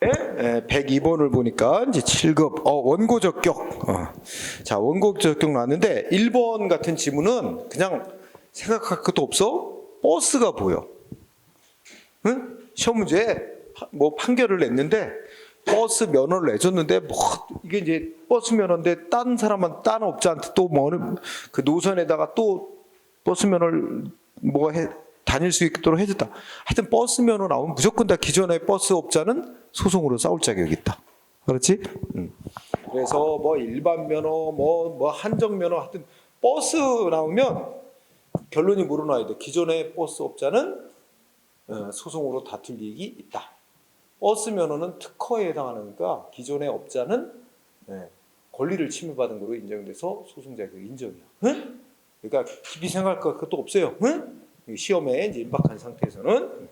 102번을 보니까 이제 7급 원고 적격. 자, 원고 적격 나왔는데 1번 같은 지문은 그냥 생각할 것도 없어. 버스가 보여. 응? 시험 문제에 뭐 판결을 냈는데 버스 면허를 내줬는데 뭐 이게 이제 버스 면허인데 딴 사람은 딴 업자한테 또 뭐 그 노선에다가 또 버스 면허를 뭐 다닐 수 있도록 해줬다. 하여튼 버스 면허 나오면 무조건 다 기존의 버스 업자는 소송으로 싸울 자격이 있다. 그렇지? 그래서 뭐 일반 면허, 뭐 한정 면허, 하여튼 버스 나오면 결론이 뭐로 나와야 돼? 기존의 버스 업자는 소송으로 다툴 이익이 있다. 버스 면허는 특허에 해당하니까 기존의 업자는 권리를 침해받은 거로 인정돼서 소송 자격이 인정이야. 응? 그러니까 깊이 생각할 것도 없어요. 응? 시험에 이제 임박한 상태에서는.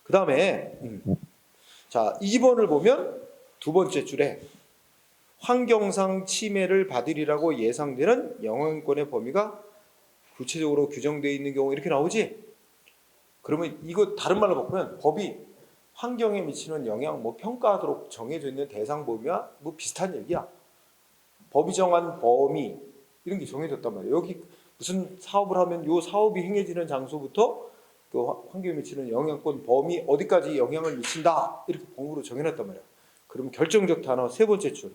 그 다음에 자 2번을 보면 두 번째 줄에 환경상 침해를 받으리라고 예상되는 영향권의 범위가 구체적으로 규정되어 있는 경우 이렇게 나오지. 그러면 이거 다른 말로 바꾸면 법이 환경에 미치는 영향 뭐 평가하도록 정해져 있는 대상 범위와 뭐 비슷한 얘기야. 법이 정한 범위 이런 게 정해졌단 말이야. 여기 무슨 사업을 하면 요 사업이 행해지는 장소부터 그 환경에 미치는 영향권 범위 어디까지 영향을 미친다 이렇게 법으로 정해놨단 말이야. 그럼 결정적 단어 세 번째 줄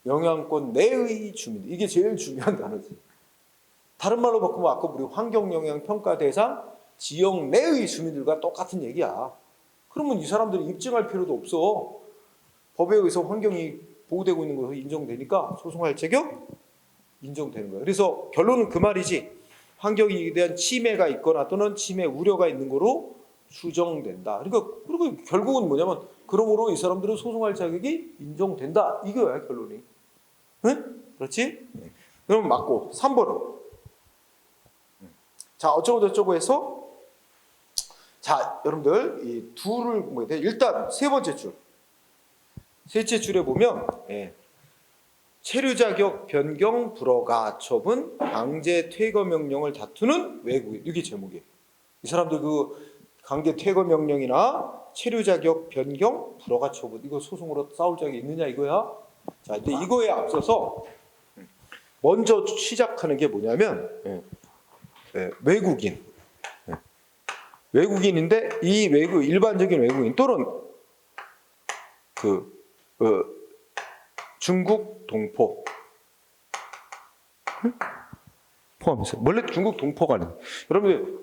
영향권 내의 주민 이게 제일 중요한 단어지. 다른 말로 바꾸면 아까 우리 환경영향평가 대상 지역 내의 주민들과 똑같은 얘기야. 그러면 이 사람들이 입증할 필요도 없어. 법에 의해서 환경이 보호되고 있는 것으로 인정되니까 소송할 자격 인정되는 거예요. 그래서 결론은 그 말이지. 환경에 대한 침해가 있거나 또는 침해 우려가 있는 거로 추정된다. 그러니까 그리고 결국은 뭐냐면 그러므로 이 사람들은 소송할 자격이 인정된다. 이거야 결론이. 응? 그렇지? 그럼 맞고 3번은 자 어쩌고 저쩌고 해서 자 여러분들 이 둘을 보면 돼. 일단 세 번째 줄 셋째 줄에 보면 체류 자격 변경 불허가 처분 강제 퇴거 명령을 다투는 외국인 이게 제목이에요. 이 사람들 그 강제 퇴거 명령이나 체류 자격 변경 불허가 처분 이거 소송으로 싸울 자격이 있느냐 이거야. 자 근데 이거에 앞서서 먼저 시작하는 게 뭐냐면 외국인. 외국인인데 이 일반적인 외국인 또는 중국 동포 포함해서 원래 중국 동포가 여러분들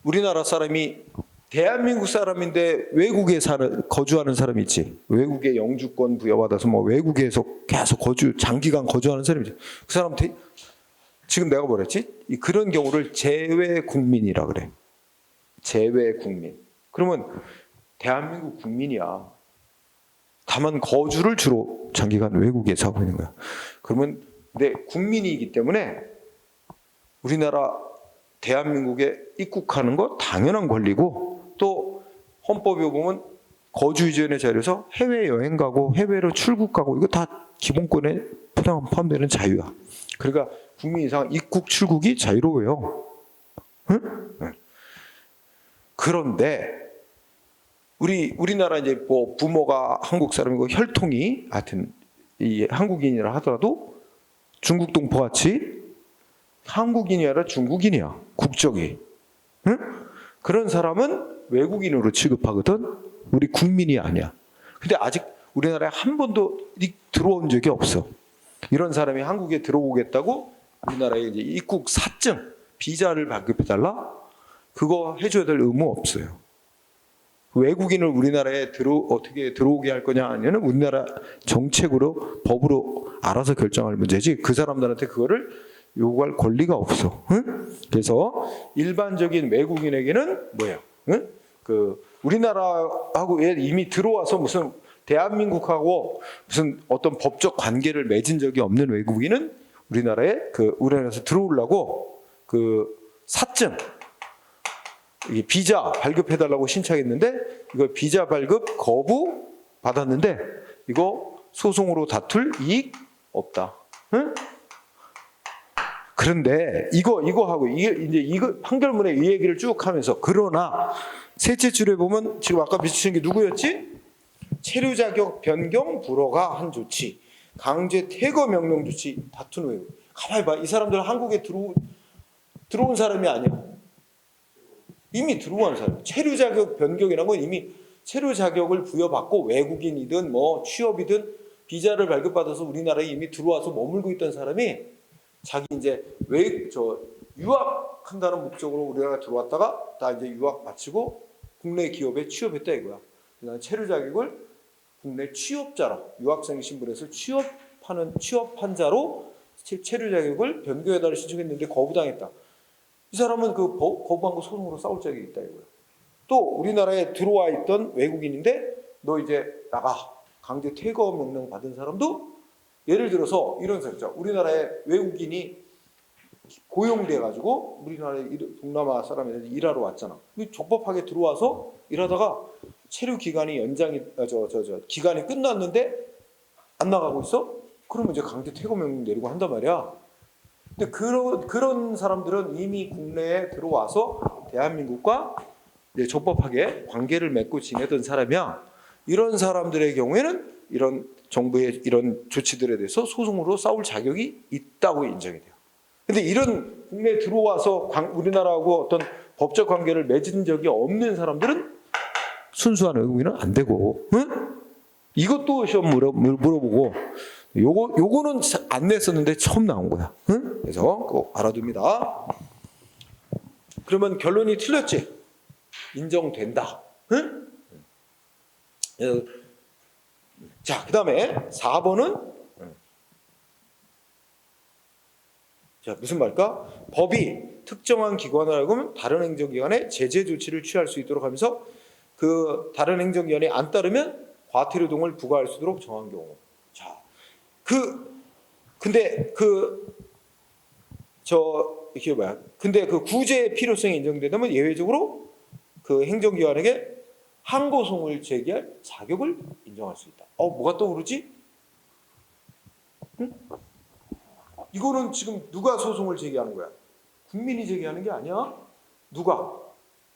우리나라 사람이 대한민국 사람인데 외국에 거주하는 사람이 있지. 외국에 영주권 부여받아서 뭐 외국에서 계속 장기간 거주하는 사람이지. 그 사람 지금 내가 뭐랬지? 그런 경우를 재외 국민이라 그래. 재외 국민. 그러면 대한민국 국민이야. 다만 거주를 주로 장기간 외국에서 하고 있는 거야. 그러면 내 국민이기 때문에 우리나라 대한민국에 입국하는 거 당연한 권리고 또 헌법에 보면 거주 이전의 자리에서 해외 여행 가고 해외로 출국 가고 이거 다 기본권에 포함되는 자유야. 그러니까 국민 이상 입국 출국이 자유로워요. 응? 그런데 우리나라 이제 뭐 부모가 한국 사람이고 혈통이 하여튼 이 한국인이라 하더라도 중국 동포 같이 한국인이 아니라 중국인이야. 국적이. 응? 그런 사람은 외국인으로 취급하거든. 우리 국민이 아니야. 근데 아직 우리나라에 한 번도 들어온 적이 없어. 이런 사람이 한국에 들어오겠다고 우리나라에 이제 입국 사증, 비자를 발급해달라? 그거 해줘야 될 의무 없어요. 외국인을 우리나라에 어떻게 들어오게 할 거냐 아니면 우리나라 정책으로 법으로 알아서 결정할 문제지 그 사람들한테 그거를 요구할 권리가 없어. 응? 그래서 일반적인 외국인에게는 뭐예요? 응? 우리나라하고 이미 들어와서 무슨 대한민국하고 무슨 어떤 법적 관계를 맺은 적이 없는 외국인은 우리나라에서 들어오려고 사증 비자 발급해달라고 신청했는데 이거 비자 발급 거부 받았는데 이거 소송으로 다툴 이익 없다. 응? 그런데 이거 하고 이거 판결문에 이 얘기를 쭉 하면서 그러나 셋째 줄에 보면 지금 아까 비추신 게 누구였지? 체류 자격 변경 불허가 한 조치, 강제 퇴거 명령 조치 다툰 후에. 가만히 봐. 이 사람들은 한국에 들어온 사람이 아니야. 이미 들어온 사람. 체류 자격 변경이라는 건 이미 체류 자격을 부여받고 외국인이든 뭐 취업이든 비자를 발급받아서 우리나라에 이미 들어와서 머물고 있던 사람이 자기 이제 유학한다는 목적으로 우리나라에 들어왔다가 다 이제 유학 마치고 국내 기업에 취업했다 이거야. 그다음 체류 자격을 국내 취업자로 유학생 신분에서 취업한 자로 체류 자격을 변경해달라고 신청했는데 거부당했다. 이 사람은 그 거부한 거 소송으로 싸울 자격이 있다 이거야. 또 우리나라에 들어와 있던 외국인인데 너 이제 나가. 강제 퇴거 명령 받은 사람도 예를 들어서 이런 사람이죠. 우리나라에 외국인이 고용돼 가지고 우리나라에 동남아 사람이 일하러 왔잖아. 적법하게 들어와서 일하다가 체류 기간이 기간이 끝났는데 안 나가고 있어? 그러면 이제 강제 퇴거 명령 내리고 한단 말이야. 근데 그런 사람들은 이미 국내에 들어와서 대한민국과 이제 적법하게 관계를 맺고 지내던 사람이야. 이런 사람들의 경우에는 이런 정부의 이런 조치들에 대해서 소송으로 싸울 자격이 있다고 인정이 돼요. 근데 이런 국내에 들어와서 우리나라하고 어떤 법적 관계를 맺은 적이 없는 사람들은 순수한 외국인은 안 되고, 응? 이것도 시험 물어보고, 요거는 안 냈었는데 처음 나온 거야. 응? 그래서 꼭 알아둡니다. 그러면 결론이 틀렸지? 인정된다. 응? 자, 그 다음에 4번은 자, 무슨 말일까? 법이 특정한 기관을 알고 다른 행정기관에 제재 조치를 취할 수 있도록 하면서 그 다른 행정기관이 안 따르면 과태료등을 부과할 수 있도록 정한 경우. 자, 근데 이게 뭐야? 근데 그 구제의 필요성이 인정되면 예외적으로 그 행정기관에게 항고송을 제기할 자격을 인정할 수 있다. 뭐가 떠오르지? 응? 이거는 지금 누가 소송을 제기하는 거야? 국민이 제기하는 게 아니야. 누가?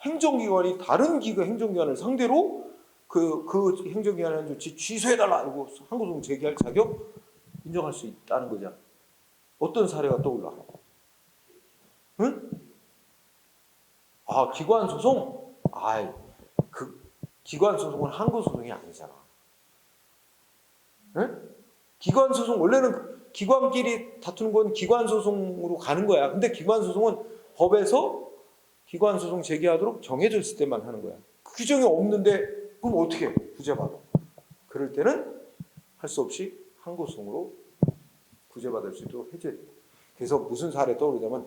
행정기관이 다른 행정기관을 상대로 그 행정기관의 한 조치 취소해달라고 항고송 제기할 자격 인정할 수 있다는 거잖아. 어떤 사례가 떠올라? 응? 기관 소송? 기관 소송은 항고 소송이 아니잖아. 응? 기관 소송 원래는 기관끼리 다투는 건 기관 소송으로 가는 거야. 근데 기관 소송은 법에서 기관 소송 제기하도록 정해져 있을 때만 하는 거야. 규정이 없는데 그럼 어떻게 구제받아? 그럴 때는 할 수 없이 항고 소송으로 구제받을 수 있도록 해줘야 돼. 그래서 무슨 사례 떠오르냐면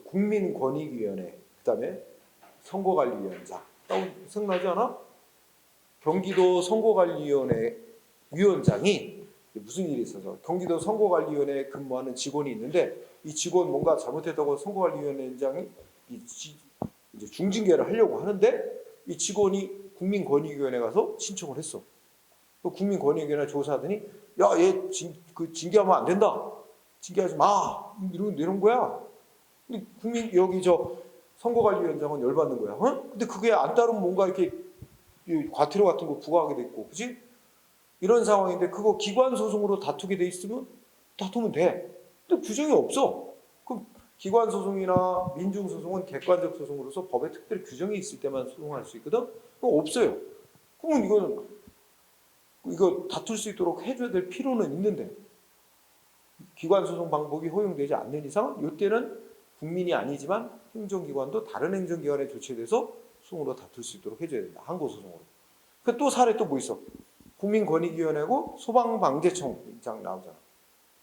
국민권익위원회 그다음에 선거관리위원장 생각나지 않아? 경기도 선거관리위원회 위원장이 무슨 일이 있어서 경기도 선거관리위원회에 근무하는 직원이 있는데 이 직원 뭔가 잘못했다고 선거관리위원장이 이제 중징계를 하려고 하는데 이 직원이 국민권익위원회 가서 신청을 했어. 국민권익위원회 조사하더니 얘 징계하면 안 된다. 징계하지 마. 이런 거야. 근데 여기 선거관리위원장은 열받는 거야. 근데 그게 안 따르면 뭔가 이렇게 과태료 같은 거 부과하게 돼 있고, 그지? 이런 상황인데 그거 기관 소송으로 다투게 돼 있으면 다투면 돼. 근데 규정이 없어. 그럼 기관 소송이나 민중 소송은 객관적 소송으로서 법에 특별히 규정이 있을 때만 소송할 수 있거든. 그거 없어요. 그러면 이거 다툴 수 있도록 해줘야 될 필요는 있는데 기관 소송 방법이 허용되지 않는 이상 이때는 국민이 아니지만 행정기관도 다른 행정기관에 조치돼서 소송으로 다툴 수 있도록 해줘야 된다. 항고소송으로. 또 사례 또 뭐 있어? 국민권익위원회고 소방방재청장 나오잖아.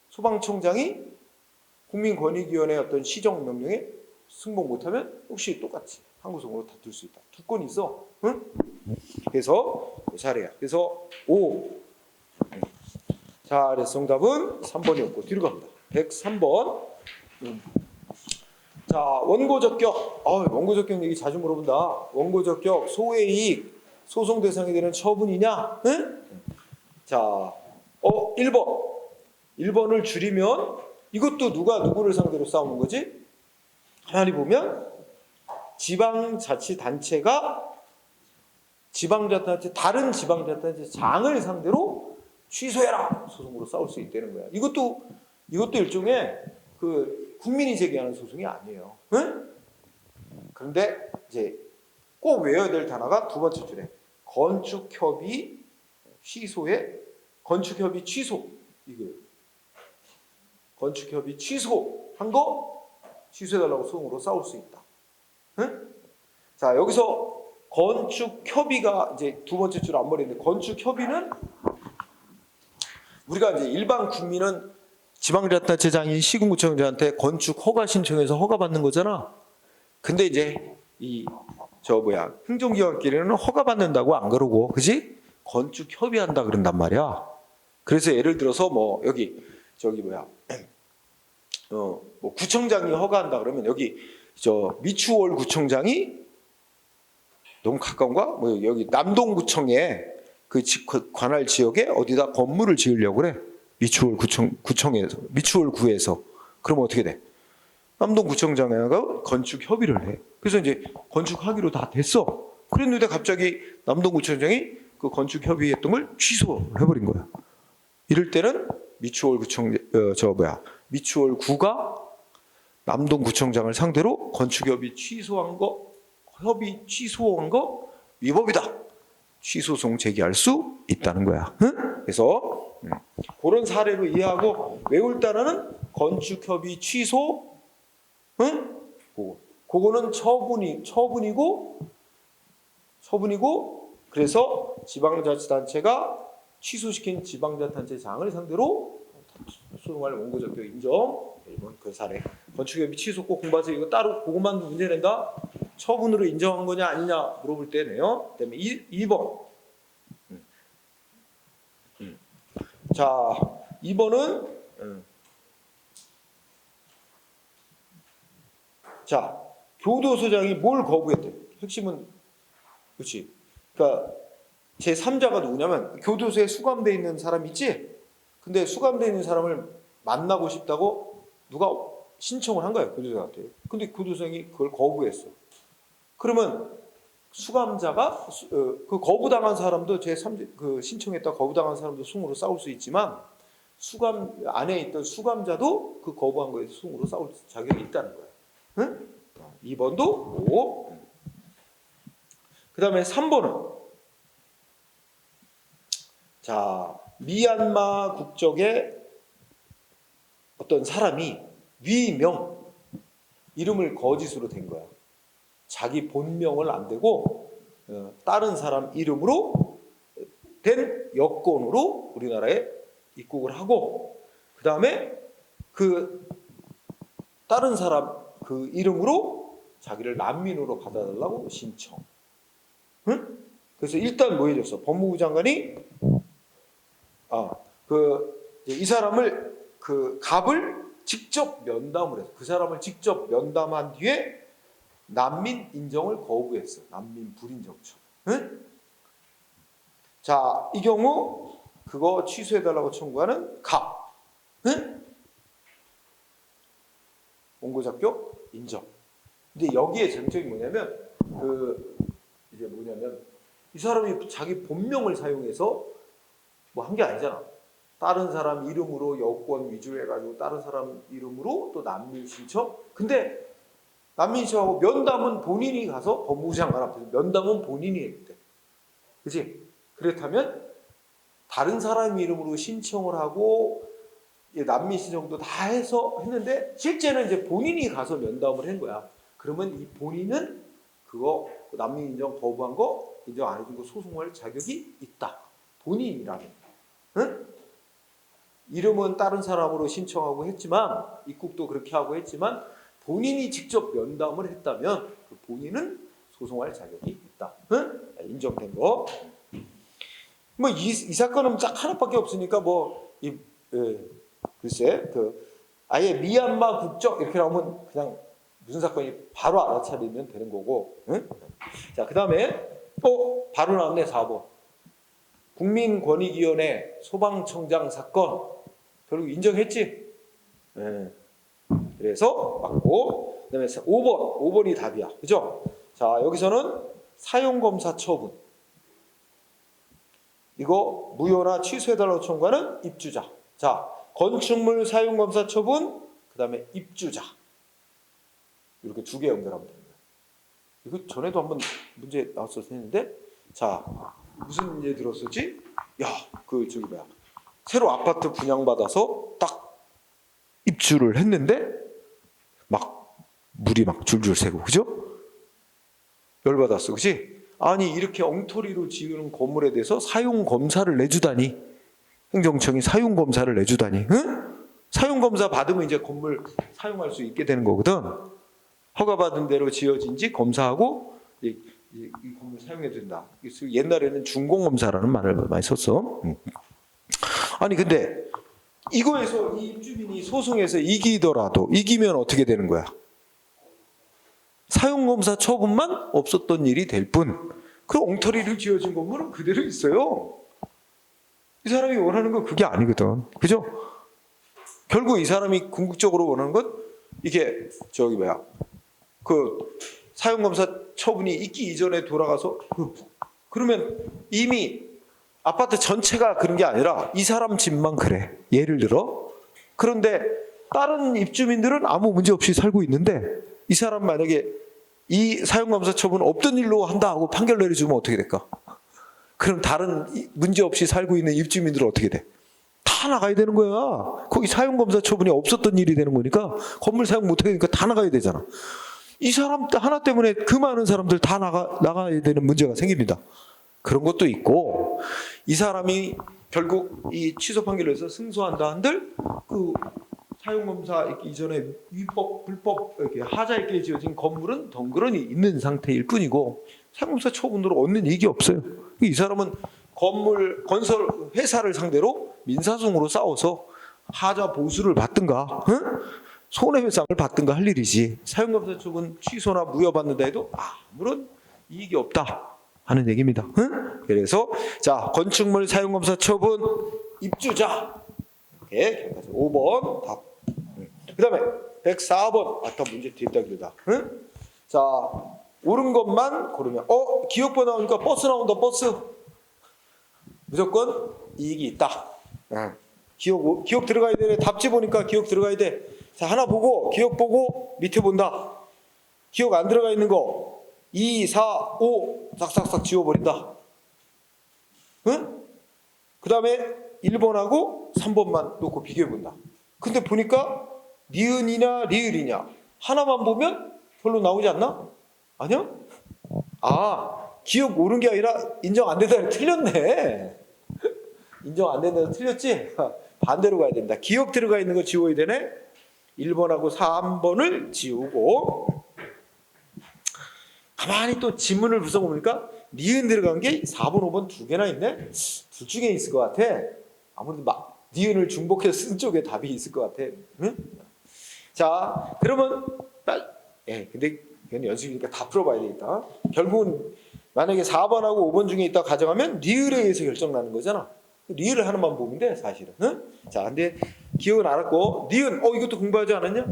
소방청장이 국민권익위원회 어떤 시정명령에 승복 못하면 역시 똑같이 항고소송으로 다툴 수 있다. 두 건이 있어. 응? 그래서 사례야. 그래서 5. 자, 그래서 정답은 3번이었고 뒤로 갑니다. 103번. 자, 원고적격. 원고적격 얘기 자주 물어본다. 원고적격, 소의 이익, 소송 대상이 되는 처분이냐? 응? 자, 1번. 1번을 줄이면 이것도 누가 누구를 상대로 싸우는 거지? 가만히 보면 지방자치단체가 지방자치단체 다른 지방자치단체 장을 상대로 취소해라 소송으로 싸울 수 있다는 거야. 이것도 일종의 그 국민이 제기하는 소송이 아니에요. 응? 그런데 이제 꼭 외워야 될 단어가 두 번째 줄에 건축협의 취소에 건축협의 취소 이거 건축협의 취소한 거 취소해달라고 소송으로 싸울 수 있다. 응? 자 여기서 건축협의가 이제 두 번째 줄 앞머리인데 건축협의는 우리가 이제 일반 국민은 지방자치단체장인 시군구청장한테 건축 허가 신청해서 허가 받는 거잖아. 근데 이제 행정기관끼리는 허가 받는다고 안 그러고, 그지? 건축 협의한다 그런단 말이야. 그래서 예를 들어서 뭐 뭐 구청장이 허가한다 그러면 여기 미추홀 구청장이 너무 가까운가? 뭐 여기 남동구청에 그 관할 지역에 어디다 건물을 지으려고 그래. 미추홀 구청에서 미추홀 구에서 그러면 어떻게 돼? 남동구청장하고 건축 협의를 해. 그래서 이제 건축하기로 다 됐어. 그랬는데 갑자기 남동구청장이 그 건축 협의했던 걸 취소해버린 거야. 이럴 때는 미추홀 구가 남동구청장을 상대로 건축 협의 취소한 거 위법이다. 취소송 제기할 수 있다는 거야. 응? 그래서 그런 사례로 이해하고 외울 단어는 건축협의 취소, 응? 그거는 처분이고 그래서 지방자치단체가 취소시킨 지방자치단체장을 상대로 소송할 원고적격 인정. 1번 그 사례. 건축협의 취소 꼭 공부하세요. 이거 따로 그것만 문제 낸다. 처분으로 인정한 거냐 아니냐 물어볼 때네요. 그다음에 2번. 자, 2번은 자, 교도소장이 뭘 거부했대? 핵심은 그렇지. 그러니까 제 3자가 누구냐면 교도소에 수감돼 있는 사람 있지? 근데 수감돼 있는 사람을 만나고 싶다고 누가 신청을 한 거야, 교도소한테. 근데 교도소장이 그걸 거부했어. 그러면 수감자가 그 거부당한 사람도 그 신청했다 거부당한 사람도 소송으로 싸울 수 있지만 수감 안에 있던 수감자도 그 거부한 거에 대해서 소송으로 싸울 자격이 있다는 거야. 응? 2번도 오. 그다음에 3번은 자, 미얀마 국적의 어떤 사람이 위명 이름을 거짓으로 댄 거야. 자기 본명을 안 대고 다른 사람 이름으로 된 여권으로 우리나라에 입국을 하고 그 다음에 그 다른 사람 그 이름으로 자기를 난민으로 받아달라고 신청. 응? 그래서 일단 뭐 해줬어? 법무부 장관이 이 사람을 그 갑을 직접 면담을 해서 그 사람을 직접 면담한 뒤에 난민 인정을 거부했어. 난민 불인정처. 응? 자, 이 경우 그거 취소해달라고 청구하는 갑. 응? 원고자격 인정. 근데 여기에 쟁점이 뭐냐면 이 사람이 자기 본명을 사용해서 뭐 한 게 아니잖아. 다른 사람 이름으로 여권 위조해 가지고 다른 사람 이름으로 또 난민 신청. 근데 난민 신청하고 면담은 본인이 가서 법무부 장관 앞에서 면담은 본인이 했대. 그치? 그렇다면 다른 사람 이름으로 신청을 하고 난민 신청도 다 해서 했는데 실제는 이제 본인이 가서 면담을 한 거야. 그러면 이 본인은 그거 난민 인정 거부한 거 인정 안 해준 거 소송할 자격이 있다. 본인이라면. 응? 이름은 다른 사람으로 신청하고 했지만 입국도 그렇게 하고 했지만 본인이 직접 면담을 했다면 그 본인은 소송할 자격이 있다. 응? 인정된 거. 뭐 이 사건은 딱 하나밖에 없으니까 글쎄 아예 미얀마 국적 이렇게 나오면 그냥 무슨 사건이 바로 알아차리면 되는 거고. 응? 자, 그다음에 바로 나왔네 4번. 국민권익위원회 소방청장 사건 결국 인정했지? 네. 그래서 맞고. 그다음에 5번이 답이야. 그죠? 자, 여기서는 사용검사 처분. 이거 무효나 취소해달라고 청구하는 입주자. 자, 건축물 사용검사 처분, 그 다음에 입주자. 이렇게 두 개 연결하면 됩니다. 이거 전에도 한번 문제 나왔을 텐데, 자, 무슨 문제 들었었지? 야, 저기 뭐야. 새로 아파트 분양받아서 딱 입주를 했는데, 막 물이 막 줄줄 새고, 그죠? 열받았어, 그지? 아니, 이렇게 엉터리로 지으는 건물에 대해서 사용검사를 내주다니. 행정청이 사용검사를 내주다니. 응? 사용검사 받으면 이제 건물 사용할 수 있게 되는 거거든. 허가받은 대로 지어진지 검사하고 이 건물 사용해도 된다. 옛날에는 준공검사라는 말을 많이 썼어. 아니 근데 이거에서 이 입주민이 소송에서 이기더라도 이기면 어떻게 되는 거야? 사용검사 처분만 없었던 일이 될 뿐, 그 엉터리로 지어진 건물은 그대로 있어요. 이 사람이 원하는 건 그게 아니거든. 그죠? 결국 이 사람이 궁극적으로 원하는 건 이게 저기 뭐야, 그 사용검사 처분이 있기 이전에 돌아가서 그러면 이미 아파트 전체가 그런 게 아니라 이 사람 집만 그래. 예를 들어. 그런데 다른 입주민들은 아무 문제 없이 살고 있는데 이 사람 만약에 이 사용검사 처분 없던 일로 한다 하고 판결 내려주면 어떻게 될까? 그럼 다른 문제 없이 살고 있는 입주민들은 어떻게 돼? 다 나가야 되는 거야. 거기 사용검사 처분이 없었던 일이 되는 거니까 건물 사용 못하게 되니까 다 나가야 되잖아. 이 사람 하나 때문에 그 많은 사람들 다 나가야 되는 문제가 생깁니다. 그런 것도 있고, 이 사람이 결국 이 취소 판결을 해서 승소한다 한들 그 사용검사 이전에 위법, 불법 이렇게 하자 있게 지어진 건물은 덩그러니 있는 상태일 뿐이고 사용검사 처분으로 얻는 이익이 없어요. 이 사람은 건설 회사를 상대로 민사소송으로 싸워서 하자 보수를 받든가, 응? 손해배상을 받든가 할 일이지, 사용검사 처분 취소나 무효받는다 해도 아무런 이익이 없다 하는 얘기입니다. 응? 그래서 자, 건축물 사용검사 처분 입주자 이렇게 5번 답. 그 다음에 104번 아까 문제 뒤에다 길다. 응? 자, 옳은 것만 고르면 기억번 나오니까 버스 나온다. 버스 무조건 이익이 있다. 응. 기억 들어가야 되네. 답지 보니까 기억 들어가야 돼. 자, 하나 보고 기억 보고 밑에 본다. 기억 안 들어가 있는 거 2, 4, 5 싹싹싹 지워버린다. 응? 그 다음에 1번하고 3번만 놓고 비교해본다. 근데 보니까 니은이냐 리을이냐 하나만 보면 별로 나오지 않나? 아니야? 기억 옳은 게 아니라 인정 안 된다. 틀렸네. 인정 안 된다고 틀렸지? 반대로 가야 된다. 기억 들어가 있는 거 지워야 되네. 1번하고 3번을 지우고, 가만히 또 지문을 분석해보니까 니은 들어간 게 4번, 5번 두 개나 있네? 둘 중에 있을 것 같아. 아무래도 니은을 중복해서 쓴 쪽에 답이 있을 것 같아. 응? 자, 그러면 근데 이건 연습이니까 다 풀어봐야 되겠다. 결국은 만약에 4번하고 5번 중에 있다 가정하면 리을에 의해서 결정나는 거잖아. 리을을 하나만 보면 돼, 사실은. 응? 자, 근데 기억은 알았고, 니은, 이것도 공부하지 않았냐?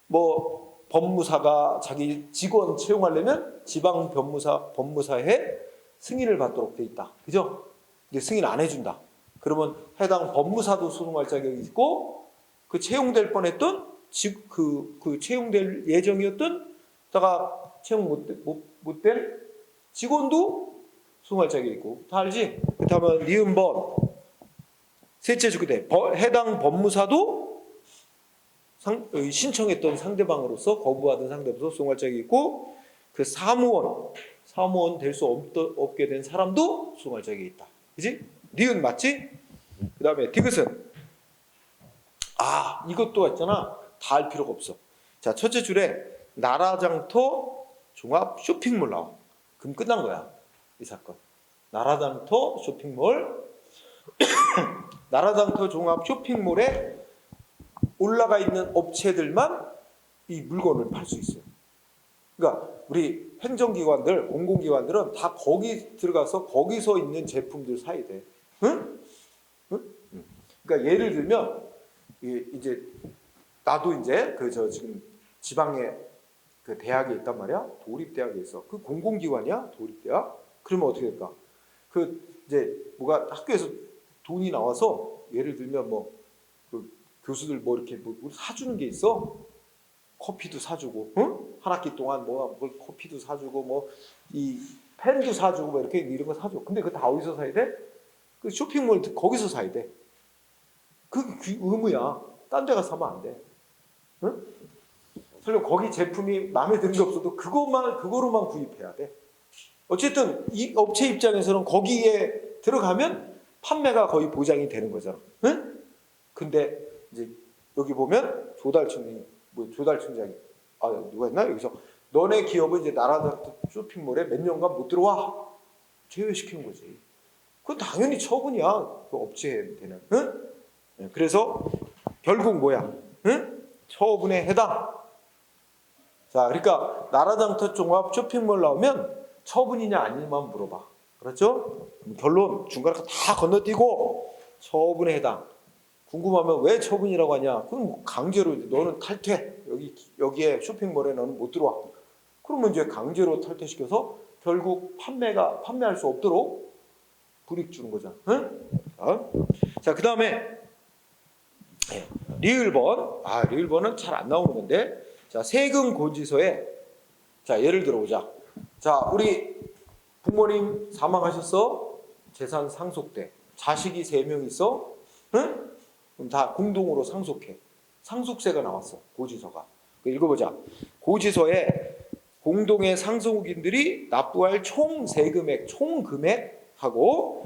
뭐 법무사가 자기 직원 채용하려면 지방 법무사에 승인을 받도록 돼 있다. 그죠? 근데 승인 안 해준다. 그러면 해당 법무사도 소송할 자격이 있고, 그 채용될 뻔했던 그 채용될 예정이었던 다가 채용 못된 직원도 소송할 자격이 있고, 다 알지? 그렇다면 니은번 셋째 주기대 해당 법무사도 신청했던 상대방으로서 거부받은 상대방으로서 소송할 자격이 있고, 그 사무원 될 수 없게 된 사람도 소송할 자격이 있다. 그지? 니은 맞지? 그 다음에 디귿은 이것도 있잖아. 다 알 필요가 없어. 자, 첫째 줄에 나라장터 종합 쇼핑몰 나와. 그럼 끝난 거야, 이 사건. 나라장터 쇼핑몰 나라장터 종합 쇼핑몰에 올라가 있는 업체들만 이 물건을 팔 수 있어요. 그러니까 우리 행정기관들, 공공기관들은 다 거기 들어가서 거기서 있는 제품들 사야 돼. 응? 그러니까 예를 들면 이제 나도 이제 지금 지방에 그 대학에 있단 말이야. 도립대학에 있어. 그 공공기관이야, 도립대학. 그러면 어떻게 될까? 이제 뭐가 학교에서 돈이 나와서 예를 들면 뭐 그 교수들 뭐 이렇게 뭐 사주는 게 있어. 커피도 사주고, 응? 한 학기 동안 뭐 커피도 사주고, 뭐 이 펜도 사주고, 뭐 이렇게 이런 거 사줘. 근데 그거 다 어디서 사야 돼? 그 쇼핑몰 거기서 사야 돼. 그 의무야. 딴 데 가서 사면 안 돼. 응? 설령 거기 제품이 마음에 드는 게 없어도 그거로만 구입해야 돼. 어쨌든 이 업체 입장에서는 거기에 들어가면 판매가 거의 보장이 되는 거잖아. 응? 근데 이제 여기 보면 조달청장이 누가 했나? 여기서 너네 기업은 이제 나라다 쇼핑몰에 몇 년간 못 들어와. 제외시키는 거지. 그건 당연히 처분이야. 그 업체한테는. 응? 그래서 결국 뭐야? 응? 처분에 해당. 자, 그러니까 나라장터 종합 쇼핑몰 나오면 처분이냐 아니냐만 물어봐. 그렇죠? 결론 중간에 다 건너뛰고 처분에 해당. 궁금하면 왜 처분이라고 하냐? 그럼 뭐 강제로 너는 탈퇴. 여기에 쇼핑몰에 너는 못 들어와. 그러면 이제 강제로 탈퇴시켜서 결국 판매할 수 없도록 불이익 주는 거잖아. 응? 자, 그다음에 리을번. 리을번은 잘 안 나오는 건데. 자, 세금 고지서에 자, 예를 들어 보자. 자, 우리 부모님 사망하셨어. 재산 상속돼. 자식이 3명 있어. 응? 그럼 다 공동으로 상속해. 상속세가 나왔어. 고지서가. 읽어보자. 고지서에 공동의 상속인들이 납부할 총 세금액, 총 금액하고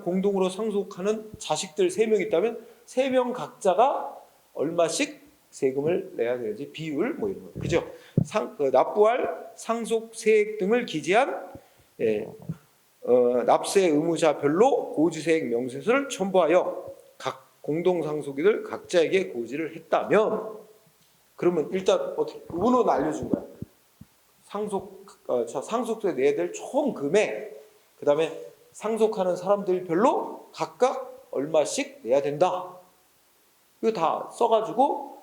공동으로 상속하는 자식들 3명 있다면 3명 각자가 얼마씩 세금을 내야 되는지 비율 뭐 이런 거. 그죠? 납부할 상속세액 등을 기재한 납세 의무자별로 고지세액 명세서를 첨부하여 각 공동상속인들 각자에게 고지를 했다면 그러면 일단 어떻게 은호는 알려준 거야. 상속세 내야 될 총 금액, 그 다음에 상속하는 사람들별로 각각 얼마씩 내야 된다. 이거 다 써가지고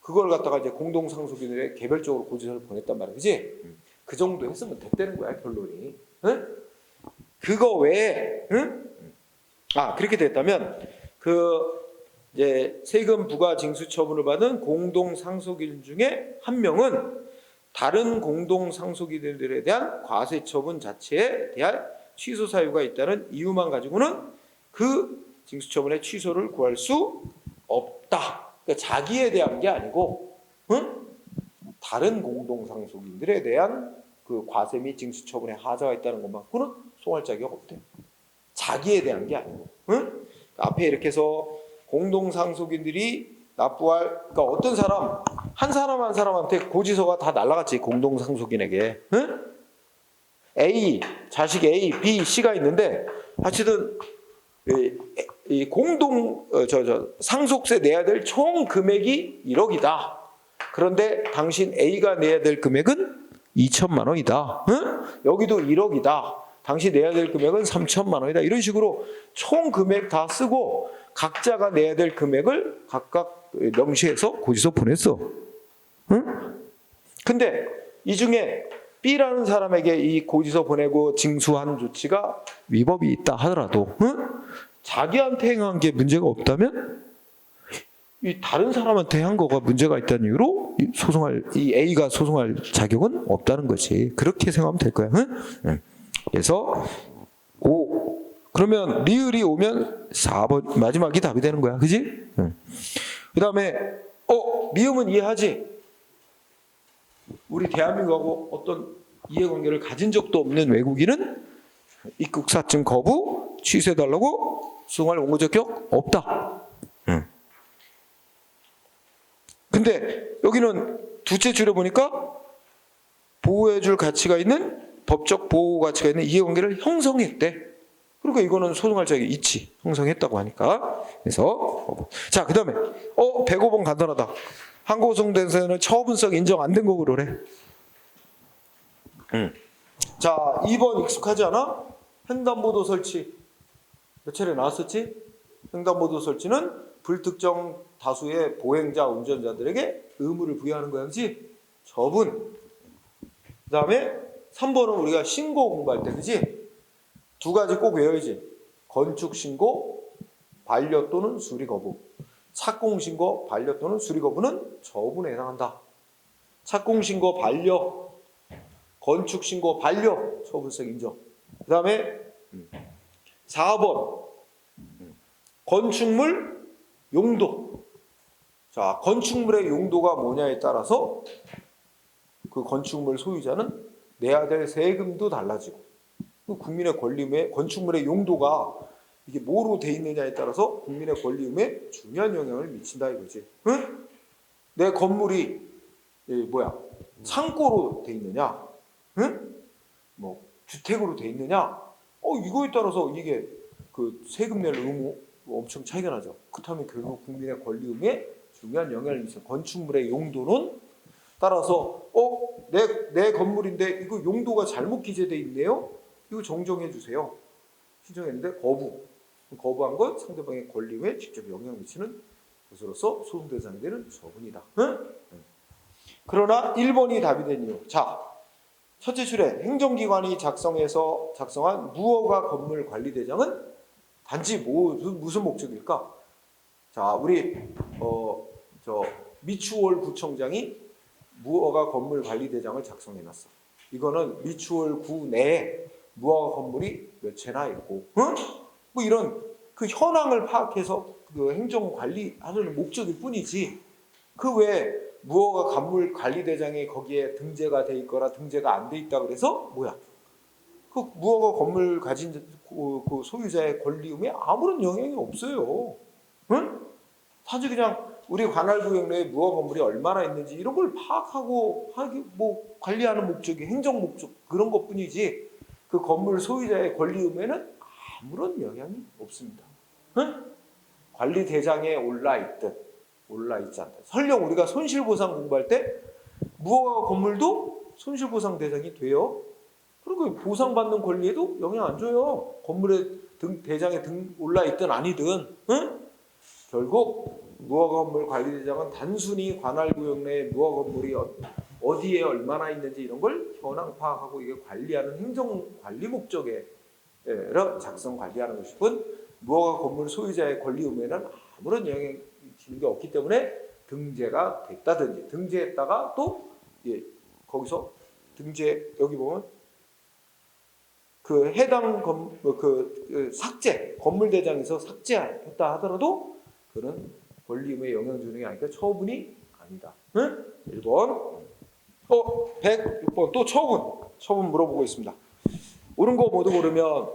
그걸 갖다가 이제 공동상속인들의 개별적으로 고지서를 보냈단 말이야, 그지? 그 정도 했으면 됐다는 거야, 결론이. 응? 그거 외에, 응? 그렇게 됐다면 이제 세금 부과 징수 처분을 받은 공동 상속인 중에 한 명은 다른 공동 상속인들에 대한 과세 처분 자체에 대한 취소 사유가 있다는 이유만 가지고는 그 징수 처분의 취소를 구할 수 없다. 그러니까 자기에 대한 게 아니고, 응? 다른 공동 상속인들에 대한 그 과세 및 징수 처분의 하자가 있다는 것만큼은 송할 자격 없대. 자기에 대한 게 아니고, 응? 앞에 이렇게 해서 공동상속인들이 그러니까 어떤 사람 한 사람한테 고지서가 다 날라갔지. 공동상속인에게. 응? 자식 A, B, C가 있는데 하여튼 이 상속세 내야 될 총 금액이 1억이다. 그런데 당신 A가 내야 될 금액은 2천만 원이다. 응? 여기도 1억이다. 당신 내야 될 금액은 3천만 원이다. 이런 식으로 총 금액 다 쓰고 각자가 내야 될 금액을 각각 명시해서 고지서 보냈어. 응? 근데 이 중에 B라는 사람에게 이 고지서 보내고 징수한 조치가 위법이 있다 하더라도, 응? 자기한테 행한 게 문제가 없다면 이 다른 사람한테 한 거가 문제가 있다는 이유로 이 A가 소송할 자격은 없다는 거지. 그렇게 생각하면 될 거야. 응? 그래서 그러면 리을이 오면 4번 마지막이 답이 되는 거야. 그지? 그 다음에 미음은 이해하지? 우리 대한민국하고 어떤 이해관계를 가진 적도 없는 외국인은 입국사증 거부, 취소해달라고 수송할 원고 적격 없다. 근데 여기는 두째 줄에 보니까 보호해줄 가치가 있는 법적 보호 가치가 있는 이해관계를 형성했대. 그러니까 이거는 소송할 자격이 있지. 형성했다고 하니까. 그래서 자, 그 다음에 105번 간단하다. 항고소송대에서는 처분성 인정 안 된 거 그러래. 자, 2번 익숙하지 않아? 횡단보도 설치. 몇 차례 나왔었지? 횡단보도 설치는 불특정 다수의 보행자, 운전자들에게 의무를 부여하는 거야. 그렇지? 처분. 그 다음에 3번은 우리가 신고 공부할 때, 그지? 두 가지 꼭 외워야지. 건축신고, 반려 또는 수리 거부. 착공신고, 반려 또는 수리 거부는 처분에 해당한다. 착공신고, 반려, 건축신고, 반려, 처분성 인정. 그 다음에 4번 건축물 용도. 자, 건축물의 용도가 뭐냐에 따라서 그 건축물 소유자는 내야 될 세금도 달라지고, 국민의 권리의무에 건축물의 용도가 이게 뭐로 돼 있느냐에 따라서 국민의 권리의무에 중요한 영향을 미친다 이거지. 응? 내 건물이 창고로 돼 있느냐, 응? 뭐 주택으로 돼 있느냐, 이거에 따라서 이게 그 세금 낼 의무 엄청 차이가 나죠. 그렇다면 결국 국민의 권리의무에 중요한 영향을 미치는 건축물의 용도는 따라서 내 건물인데 이거 용도가 잘못 기재돼 있네요. 이거 정정해 주세요. 신청했는데 거부한 건 상대방의 권리에 직접 영향을 미치는 것으로서 소송 대상이 되는 처분이다. 응? 그러나 1번이 답이 된 이유. 자, 첫째 줄에 행정기관이 작성한 무허가 건물 관리대장은 단지 무슨 목적일까? 자, 우리 미추홀 구청장이 무허가 건물 관리대장을 작성해놨어. 이거는 미추홀 구 내에 무허가 건물이 몇 채나 있고, 응? 뭐 이런 그 현황을 파악해서 그 행정 관리하는 목적일 뿐이지, 그 외에 무허가 건물 관리대장이 거기에 등재가 돼 있거나 등재가 안 돼 있다 그래서 그 무허가 건물 가진 그 소유자의 권리 의무에 아무런 영향이 없어요. 응? 단지 그냥 우리 관할구역 내에 무허가 건물이 얼마나 있는지 이런 걸 파악하고 관리하는 목적이 행정 목적 그런 것뿐이지, 그 건물 소유자의 권리 의무에는 아무런 영향이 없습니다. 응? 관리대장에 올라있지 않다. 설령 우리가 손실보상 공부할 때 무허가 건물도 손실보상 대상이 돼요. 그리고 보상받는 권리에도 영향 안 줘요. 건물에 대장에 올라있든 아니든. 응? 결국 무허가 건물 관리대장은 단순히 관할구역 내에 무허가 건물이 어디에 얼마나 있는지 이런 걸 현황 파악하고 이게 관리하는 행정관리 목적에 작성 관리하는 것일 뿐, 무허가 건물 소유자의 권리 의무에는 아무런 영향이 미치는 게 없기 때문에 등재가 됐다든지 등재했다가 또 거기서 등재 여기 보면 그 해당 삭제 건물대장에서 삭제했다 하더라도 그런 권리 의무에 영향 주는 게 아니니까 처분이 아니다. 응? 1번. 106번 또 처분 물어보고 있습니다. 옳은 거 모두 고르면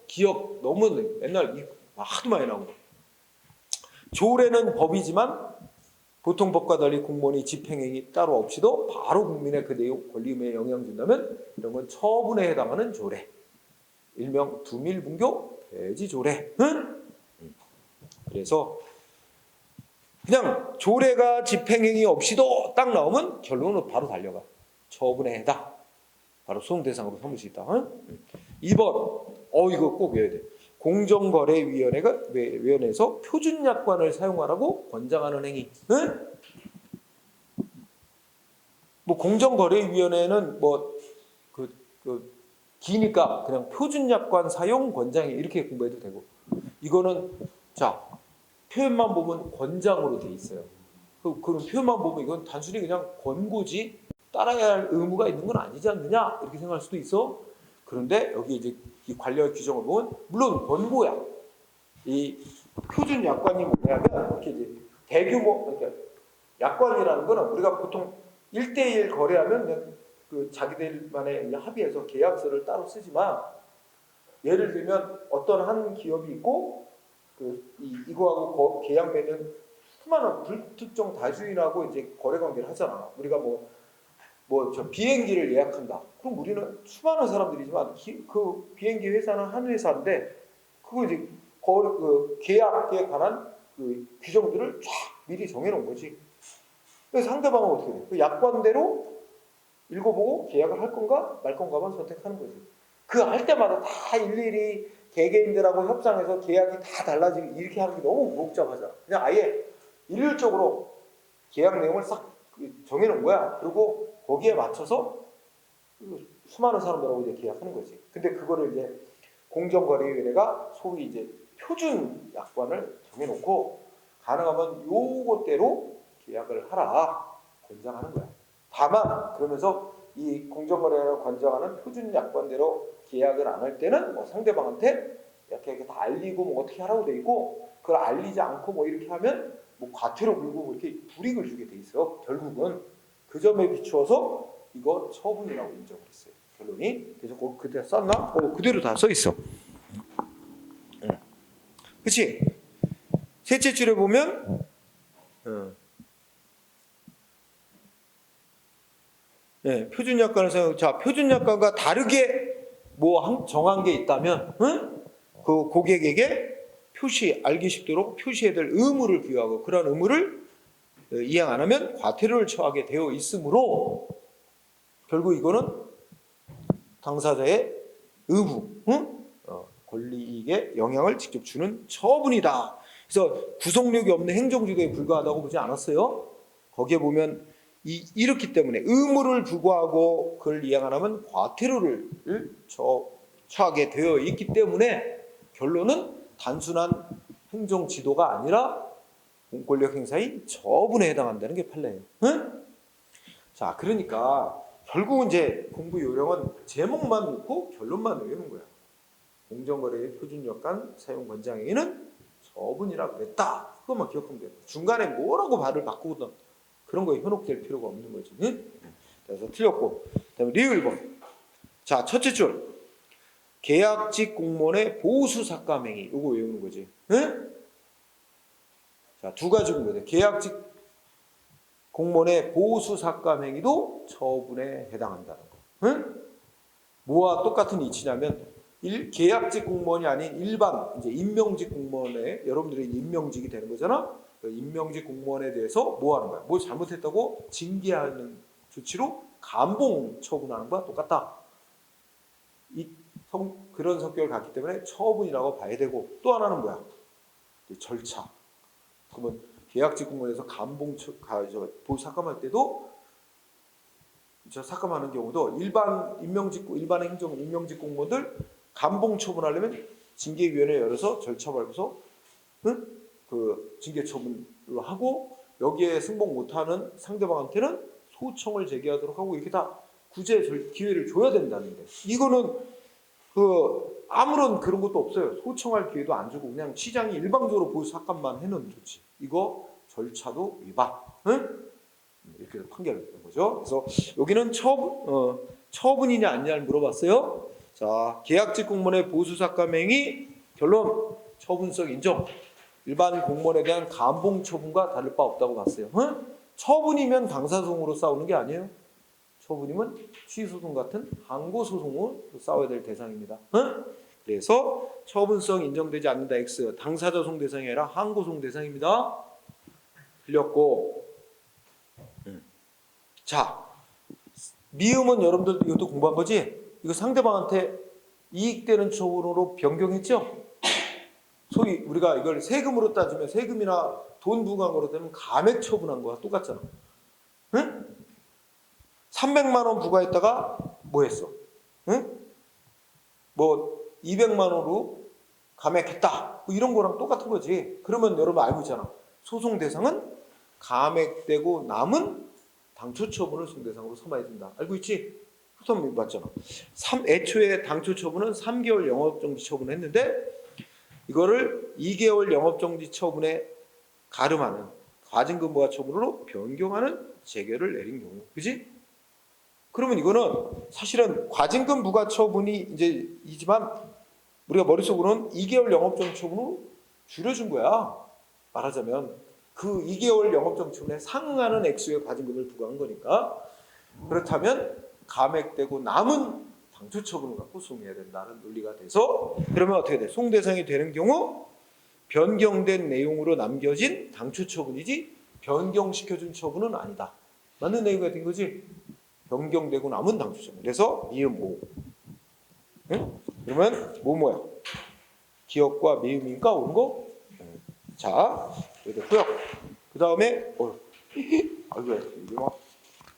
기억 너무 맨날 하도 많이 나오고, 조례는 법이지만 보통 법과 달리 공무원이 집행행위 따로 없이도 바로 국민의 그 내용 권리 의무에 영향 준다면 이런 건 처분에 해당하는 조례. 일명 두밀분교 대지조례. 응? 그래서 그냥 조례가 집행행위 없이도 딱 나오면 결론은 바로 달려가. 처분에 해당. 바로 소송 대상으로 삼을 수 있다. 응? 2번. 이거 꼭 외워야 돼. 공정거래위원회에서 표준약관을 사용하라고 권장하는 행위. 응? 뭐 공정거래위원회는 기니까 그냥 표준약관 사용 권장이 이렇게 공부해도 되고, 이거는 자 표현만 보면 권장으로 돼 있어요. 그런 표현만 보면 이건 단순히 그냥 권고지 따라야 할 의무가 있는 건 아니지 않느냐 이렇게 생각할 수도 있어. 그런데 여기 이제 이 관련 규정을 보면 물론 권고야. 이 표준 약관이 뭐냐면 이렇게 이제 대규모 그러니까 약관이라는 거는 우리가 보통 1대1 거래하면 그냥 그 자기들만의 합의해서 계약서를 따로 쓰지만, 예를 들면 어떤 한 기업이 있고 이거하고 계약 맺는 수많은 불특정 다수인하고 이제 거래 관계를 하잖아. 우리가 저 비행기를 예약한다. 그럼 우리는 수많은 사람들이지만 그 비행기 회사는 한 회사인데 그거 이제 계약에 관한 그 규정들을 쫙 미리 정해놓은 거지. 그래서 상대방은 어떻게 돼? 그 약관대로 읽어보고 계약을 할 건가 말 건가만 선택하는 거지. 그 할 때마다 다 일일이 개개인들하고 협상해서 계약이 다 달라지고 이렇게 하는 게 너무 복잡하잖아. 그냥 아예 일률적으로 계약 내용을 싹 정해놓은 거야. 그리고 거기에 맞춰서 수많은 사람들하고 이제 계약하는 거지. 근데 그거를 이제 공정거래위원회가 소위 이제 표준 약관을 정해놓고 가능하면 요것대로 계약을 하라 권장하는 거야. 다만 그러면서 이 공정거래를 권장하는 표준 약관대로 계약을 안 할 때는 뭐 상대방한테 이렇게 다 알리고 뭐 어떻게 하라고 돼 있고, 그걸 알리지 않고 뭐 이렇게 하면 뭐 과태료 물고 뭐 이렇게 불이익을 주게 돼 있어. 결국은 그 점에 비추어서 이거 처분이라고 인정을 했어요. 결론이. 그래서 그때 썼나? 그대로 다 써 있어. 그치? 셋째 줄에 보면 표준 약관을 사용. 자, 표준 약관과 다르게 뭐 정한 게 있다면, 그 고객에게 알기 쉽도록 표시해야 될 의무를 부여하고, 그런 의무를 이행 안 하면 과태료를 처하게 되어 있으므로 결국 이거는 당사자의 의무, 권리이익에 영향을 직접 주는 처분이다. 그래서 구속력이 없는 행정주도에 불과하다고 보지 않았어요? 거기에 보면 이렇기 때문에 의무를 부과하고 그걸 이행 안 하면 과태료를 처하게 되어 있기 때문에 결론은 단순한 행정 지도가 아니라 공권력 행사의 처분에 해당한다는 게 판례예요. 자, 그러니까 결국은 이제 공부 요령은 제목만 놓고 결론만 외우는 거야. 공정거래의 표준약관 사용 권장행위는 처분이라고 그랬다. 그것만 기억하면 돼요. 중간에 뭐라고 말을 바꾸든 그런 거에 현혹될 필요가 없는 거지. 그래서 틀렸고. 그다음에 리을 1번. 자, 첫째 줄. 계약직 공무원의 보수 삭감행위. 이거 외우는 거지. 자, 두 가지 공부돼. 계약직 공무원의 보수 삭감행위도 처분에 해당한다는 거. 뭐와 똑같은 이치냐면 계약직 공무원이 아닌 일반 이제 임명직 공무원에 여러분들이 임명직이 되는 거잖아. 그 임명직 공무원에 대해서 뭐 하는 거야? 뭐 잘못했다고 징계하는 조치로 감봉 처분하는 거야. 똑같다. 그런 성격을 갖기 때문에 처분이라고 봐야 되고, 또 하나는 뭐야? 절차. 그러면 계약직 공무원에서 감봉 보수 삭감할 때도 삭감하는 경우도 일반 행정 임명직 공무원들 감봉 처분하려면 징계위원회 열어서 절차 밟아서 그 징계 처분을 하고, 여기에 승복 못하는 상대방한테는 소청을 제기하도록 하고, 이렇게 다 구제 기회를 줘야 된다는데, 이거는 그 아무런 그런 것도 없어요. 소청할 기회도 안 주고 그냥 시장이 일방적으로 보수 삭감만 해놓은 조치. 이거 절차도 위반. 이렇게 판결을 낸 거죠. 그래서 여기는 처분이냐 아니냐를 물어봤어요. 자, 계약직 공무원의 보수 삭감 행위 결론 처분성 인정. 일반 공무원에 대한 감봉 처분과 다를 바 없다고 봤어요. 처분이면 당사소송으로 싸우는 게 아니에요. 처분이면 취소송 같은 항고소송으로 싸워야 될 대상입니다. 그래서 처분성 인정되지 않는다 X. 당사자송 대상이 아니라 항고소송 대상입니다. 틀렸고. 자, 미음은 여러분들도 이것도 공부한 거지? 이거 상대방한테 이익되는 처분으로 변경했죠? 소위 우리가 이걸 세금으로 따지면 세금이나 돈 부과한 거로 되면 감액 처분한 거와 똑같잖아. 응? 300만 원 부과했다가 뭐 했어? 응? 뭐 200만 원으로 감액했다. 뭐 이런 거랑 똑같은 거지. 그러면 여러분 알고 있잖아. 소송 대상은 감액되고 남은 당초 처분을 손대상으로 삼아야 된다. 알고 있지? 후선 맞잖아. 애초에 당초 처분은 3개월 영업정지 처분을 했는데 이거를 2개월 영업정지 처분에 가름하는 과징금 부과 처분으로 변경하는 재결을 내린 경우. 그지? 그러면 이거는 사실은 과징금 부과 처분이 이지만 우리가 머릿속으로는 2개월 영업정지 처분으로 줄여준 거야. 말하자면 그 2개월 영업정지 처분에 상응하는 액수의 과징금을 부과한 거니까. 그렇다면 감액되고 남은 당초 처분을 갖고 소송해야 된다는 논리가 돼서, 그러면 어떻게 돼? 소송 대상이 되는 경우 변경된 내용으로 남겨진 당초 처분이지 변경시켜준 처분은 아니다. 맞는 내용이 된 거지? 변경되고 남은 당초 처분. 그래서 미음 오. 응? 그러면 뭐야? 기억과 미음이니까 옳은 거? 자, 여기 됐고요. 그 다음에 아이고 이게 막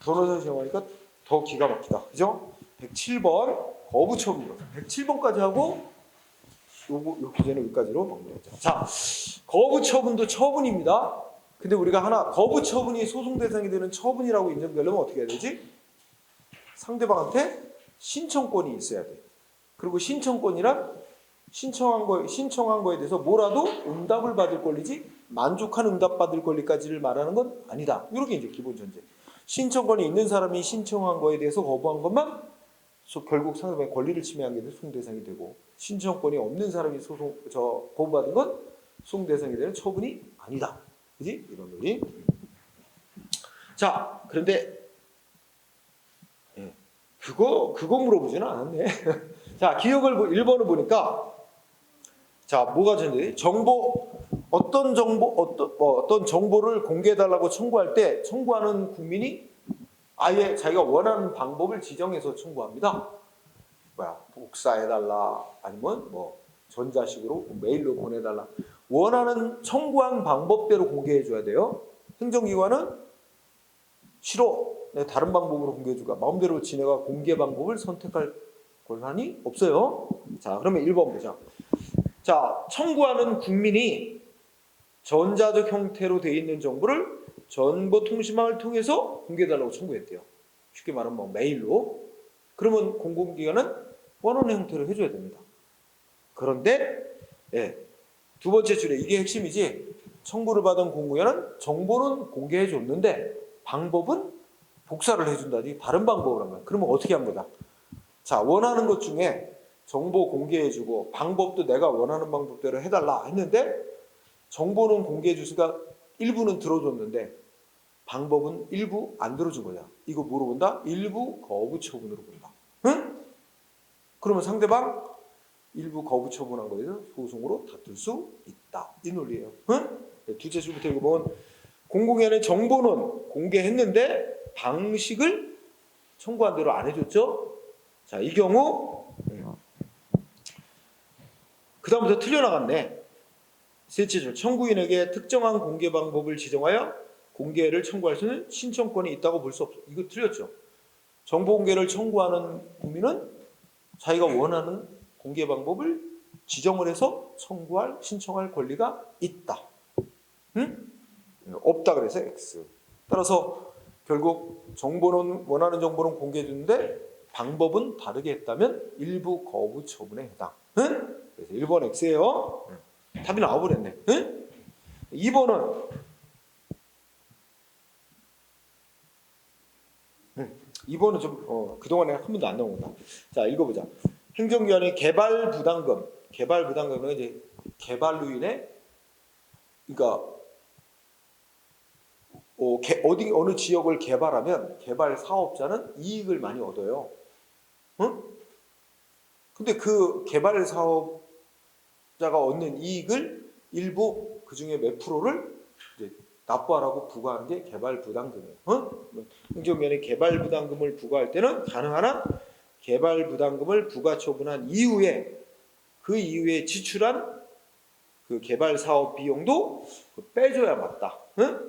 변호사 시험하니까 더 기가 막히다. 그죠? 107번 거부 처분. 107번까지 하고 요 기준은 여기까지로 마무리하죠. 자, 거부 처분도 처분입니다. 근데 우리가 하나 거부 처분이 소송 대상이 되는 처분이라고 인정되려면 어떻게 해야 되지? 상대방한테 신청권이 있어야 돼. 그리고 신청권이란 신청한 거에 대해서 뭐라도 응답을 받을 권리지 만족한 응답 받을 권리까지를 말하는 건 아니다. 이렇게 이제 기본 전제. 신청권이 있는 사람이 신청한 거에 대해서 거부한 것만 결국 상대방의 권리를 침해한 게 소송 대상이 되고, 신청권이 없는 사람이 거부받은 건 소송 대상이 되는 처분이 아니다. 그지? 이런 논리. 자, 그런데 그거 물어보지는 않았네. 자, 기억을 1번을 보니까 자, 뭐가 전제돼? 어떤 정보를 공개해달라고 청구할 때 청구하는 국민이 아예 자기가 원하는 방법을 지정해서 청구합니다. 복사해달라, 아니면 전자식으로 메일로 보내달라. 원하는 청구한 방법대로 공개해줘야 돼요. 행정기관은 싫어, 내가 다른 방법으로 공개해줄까? 마음대로 지네가 공개 방법을 선택할 권한이 없어요. 자, 그러면 1번 보자. 자, 청구하는 국민이 전자적 형태로 되어 있는 정보를 정보통신망을 통해서 공개해달라고 청구했대요. 쉽게 말하면 메일로. 그러면 공공기관은 원하는 형태로 해줘야 됩니다. 그런데 두 번째 줄에 이게 핵심이지. 청구를 받은 공공기관은 정보는 공개해줬는데 방법은 복사를 해준다든지 다른 방법을 하면, 그러면 어떻게 한 거다? 자, 원하는 것 중에 정보 공개해주고 방법도 내가 원하는 방법대로 해달라 했는데 정보는 공개해주니까 일부는 들어줬는데 방법은 일부 안 들어준 거야. 이거 뭐로 본다? 일부 거부 처분으로 본다. 응? 그러면 상대방 일부 거부 처분한 거에 대해서 소송으로 다툴 수 있다. 이 논리예요. 응? 두째 줄부터 읽어보면 공공기관의 정보는 공개했는데 방식을 청구한 대로 안 해줬죠. 자, 이 경우 그 다음부터 틀려나갔네. 셋째 줄, 청구인에게 특정한 공개 방법을 지정하여 공개를 청구할 수 있는 신청권이 있다고 볼 수 없어. 이거 틀렸죠. 정보 공개를 청구하는 국민은 자기가 원하는 공개 방법을 지정을 해서 신청할 권리가 있다. 응? 없다 그래서 X. 따라서 결국 원하는 정보는 공개해 주는데 방법은 다르게 했다면 일부 거부 처분에 해당. 응? 그래서 1번 X예요. 답이 나와버렸네. 응? 2번은 좀 그동안에 한 번도 안 나온 거다. 자, 읽어보자. 행정기관의 개발 부담금은 이제 개발로 인해, 그러니까 어느 지역을 개발하면 개발 사업자는 이익을 많이 얻어요. 응? 근데 그 개발 사업자가 얻는 이익을 일부 그 중에 몇 프로를 이제 납부하라고 부과하는 게 개발 부담금이에요. 행정기관이 개발 부담금을 부과할 때는 가능한 한 개발 부담금을 부과 처분한 이후에 그 이후에 지출한 그 개발 사업 비용도 빼줘야 맞다.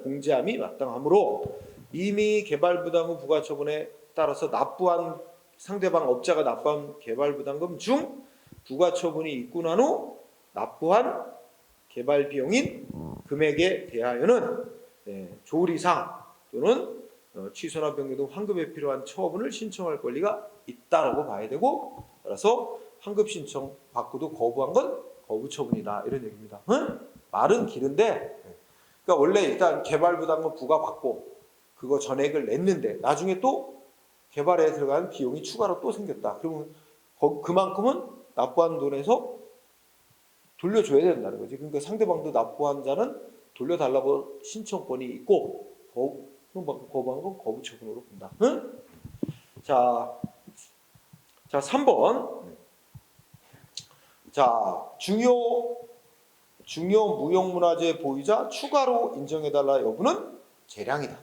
공제함이 마땅하므로 이미 개발 부담금 부과 처분에 따라서 납부한 상대방 업자가 납부한 개발 부담금 중 부과 처분이 있고 난 후 납부한 개발 비용인 금액에 대하여는 조리상 또는 취소나 변경 등 환급에 필요한 처분을 신청할 권리가 있다라고 봐야 되고, 따라서 환급 신청 받고도 거부한 건 거부 처분이다, 이런 얘기입니다. 말은 길은데, 그러니까 원래 일단 개발 부담금 부과받고 그거 전액을 냈는데 나중에 또 개발에 들어간 비용이 추가로 또 생겼다. 그러면 그만큼은 납부한 돈에서 돌려줘야 된다는 거지. 그러니까 상대방도 납부한 자는 돌려달라고 신청권이 있고 거부한 건 거부 처분으로 본다. 응? 자 3번. 자, 중요 무형문화재 보유자 추가로 인정해달라 여부는 재량이다.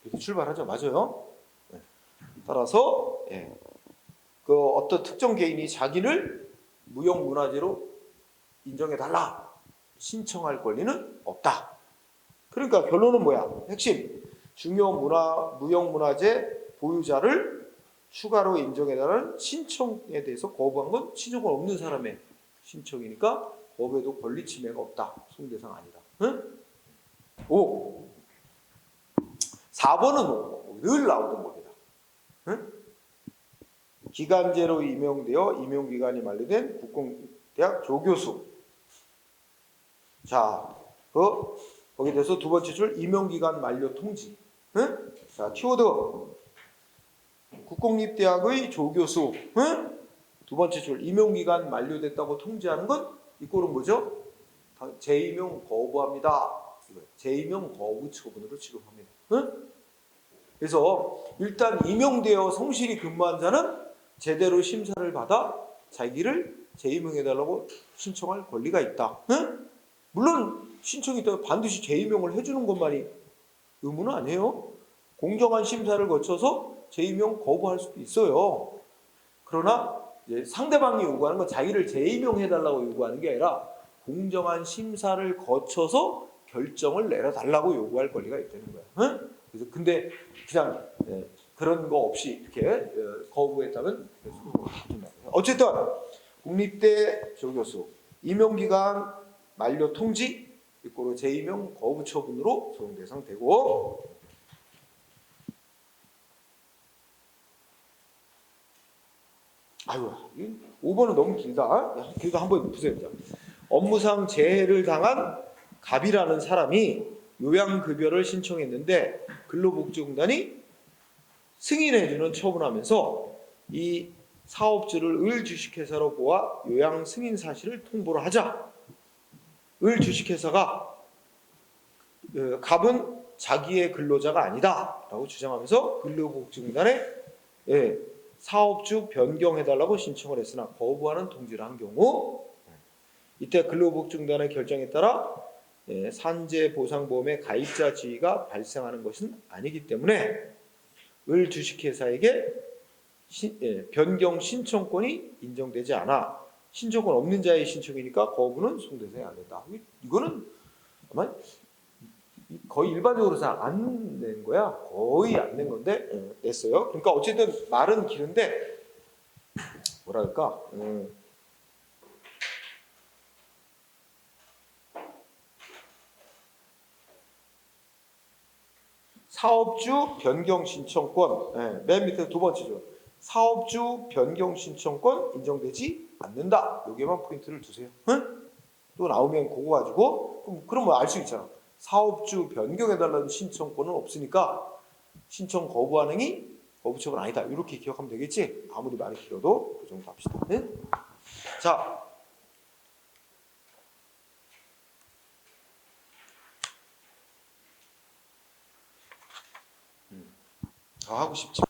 이렇게 출발하죠. 맞아요. 따라서 그 어떤 특정 개인이 자기를 무형문화재로 인정해달라 신청할 권리는 없다. 그러니까 결론은 뭐야? 핵심, 무형문화재 보유자를 추가로 인정해달라는 신청에 대해서 거부한 건 신청권 없는 사람의 신청이니까 법에도 권리 침해가 없다. 소송대상 아니다. 응? 5. 4번은 늘 나오던 법이다. 응? 기간제로 임용되어 임용기간이 만료된 국공대학 조교수. 자, 거기에 대해서 두 번째 줄 임용기간 만료 통지. 응? 자, 키워드. 국공립대학의 조교수. 응? 두 번째 줄 임용기간 만료됐다고 통지하는 건 이 꼴은 뭐죠? 재임용 거부합니다. 재임용 거부 처분으로 취급합니다. 응? 그래서 일단 임용되어 성실히 근무한 자는 제대로 심사를 받아 자기를 재임용해달라고 신청할 권리가 있다. 응? 물론 신청이 있다면 반드시 재임용을 해주는 것만이 의무는 아니에요. 공정한 심사를 거쳐서 재임용 거부할 수도 있어요. 그러나 이제 상대방이 요구하는 건 자기를 재임용해달라고 요구하는 게 아니라 공정한 심사를 거쳐서 결정을 내려달라고 요구할 권리가 있다는 거야. 응? 그래서 근데 그냥 그런 거 없이 이렇게 거부했다면 어쨌든 국립대 조교수 임용기간 만료 통지 이꼬로 재임용 거부 처분으로 소송 대상되고 아유 5번은 너무 길다. 그래도 한번 보세요. 업무상 재해를 당한 갑이라는 사람이 요양급여를 신청했는데 근로복지공단이 승인해주는 처분하면서 이 사업주를 을주식회사로 보아 요양 승인 사실을 통보를 하자. 을주식회사가 갑은 자기의 근로자가 아니다 라고 주장하면서 근로복지공단에 사업주 변경해달라고 신청을 했으나 거부하는 통지를 한 경우 이때 근로복지공단의 결정에 따라 산재보상보험의 가입자 지위가 발생하는 것은 아니기 때문에 을 주식회사에게 변경 신청권이 인정되지 않아 신청권 없는 자의 신청이니까 거부는 소송대상이 안 된다. 이거는 아마 거의 일반적으로 잘 안 낸 거야. 거의 안 낸 건데 냈어요. 그러니까 어쨌든 말은 길은데 뭐랄까 사업주 변경 신청권 맨 밑에 두 번째죠. 사업주 변경 신청권 인정되지 않는다. 여기에만 포인트를 두세요. 응? 또 나오면 그거 가지고 그럼 뭐 알 수 있잖아. 사업주 변경해달라는 신청권은 없으니까 신청 거부 반응이 거부처분 아니다. 이렇게 기억하면 되겠지? 아무리 말이 길어도 그 정도 합시다. 네? 자, 더 하고 싶지.